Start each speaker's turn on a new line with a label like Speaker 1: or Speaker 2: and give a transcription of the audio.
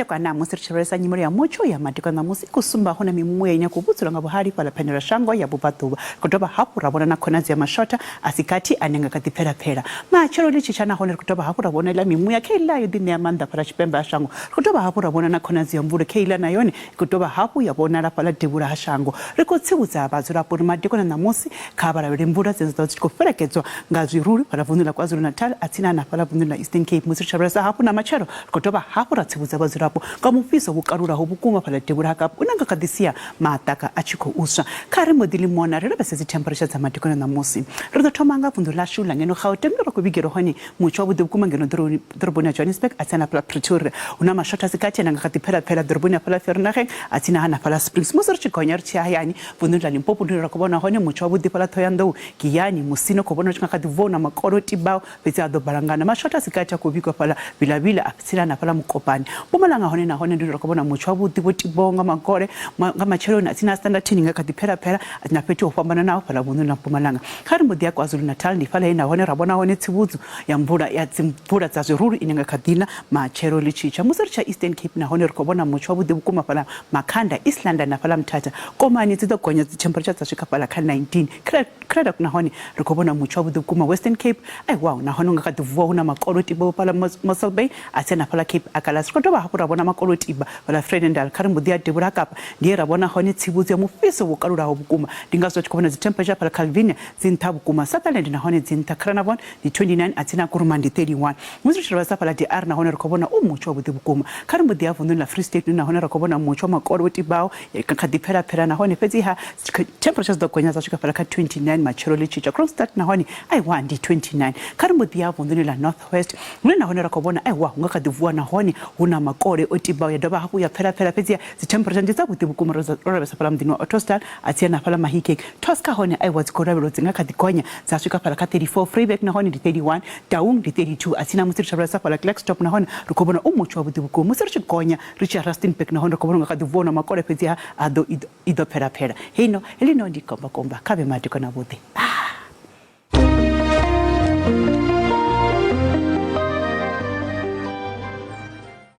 Speaker 1: matekwa na musi richaresa nyimuri ya Mutsho ya matekwa na musi kusumba hona mimuya inya kubutsula ngabuhari pala panera shango ya bupatuba kutoba hapo rabona na konazi ya mashota asikati anenga katipera pera machero lichichana hona kutoba hapo rabona ila mimuya keila yudine ya manda pala chipemba ya shango kutoba hapo rabona na konazi ya mbure keila na yoni kutoba hapo ya bona la pala debura ha shango rikotsibuza abazura pori matekwa na musi kabara mbura zenzo zikoferekezwa ngaziruri pala vunula kwa Natal atina na pala vunula Eastern Cape musi richaresa hapo na machero kutoba hapo ratsibuza bazurapo kamufiso bukarura hobukuma pala debura haka unanga kadisia mataka achiko usha kare modili mona rero bese temperature za matikona na musi rero thomanga vundula shula ngeno Gauteng ro kubigero honi Mutsho I bukuma ngeno dorobona Johannesburg atsana pala Pretoria una mashota sikati nanga katipela pela dorobona pala Vereeniging atina hana pala Springs musi richikonya richayani vundula Limpopo ndira kubona honi Mutsho I pala Thoyandou kiyani musino kubona chika kadivona makoroti bao bese ado balangana mashota sikati kubikwa pala bilabila atsina na pala Mkopani bumalanga honi na honi ndira kubona Mutsho I botibonga makore ngama chero na sina standard training ngakadipera pera atina peti opambana nawo pala vundu na Mpumalanga kari mudi ya KwaZulu Natal ndi fala ina hone rabona hone tsibuzu ya mbura ya tsimbura za ziruru inenga kadina machero lichicha musaricha Eastern Cape na hone rikobona Mutsho I bukuma pala Makhanda Eastland na pala Mthatha komani tsido gonya temperature za shika pala ka 19 kreda kuna hone rikobona Mutsho I bukuma Western Cape ai wow na hone ngakadivua una makoroti bo pala Mossel Bay atsena pala Cape Akalas kotoba hapo rabona makoroti ba pala Fredendal kari mudi ya debura kapa ndiye rabona hone tsibuzu ya mufiso bukarura hobukuma ndingazo chikobona zi temperature pala Calvinia zintabukuma Sutherland na hone zintakrana bon di 29 atina kuruma ndi 31 muzrichirasa pala DR na hone rikobona Mutsho I bukuma kari mudi ya vundu na Free State na hone rikobona Mutsho makoroti bao yakadipera pera na hone fezi ha temperatures do konya za chika pala ka 29 machero lichicha Kroonstad na hone ai 1 di 29 kari mudi ya vundu la Northwest na hone rikobona ai wa ngakadivua na hone una makore otibao ya doba haku ya pera fezi zi temperature ndiza bukuma robesa pala mdino Autostal atina pala Mahike Tosca hone ai wazikorabelo zingakadikonya za chika pala ka 34 Freeburg na hone di 31 Taung di 32 atina musiricharasa pala Klerksdorp na hone rikobona Mutsho I bukuma musirichikonya Richard Rustenburg na hone rikobona ngakadivona makore fezi ado ido pera hino elino ndi komba kabe matiko na bude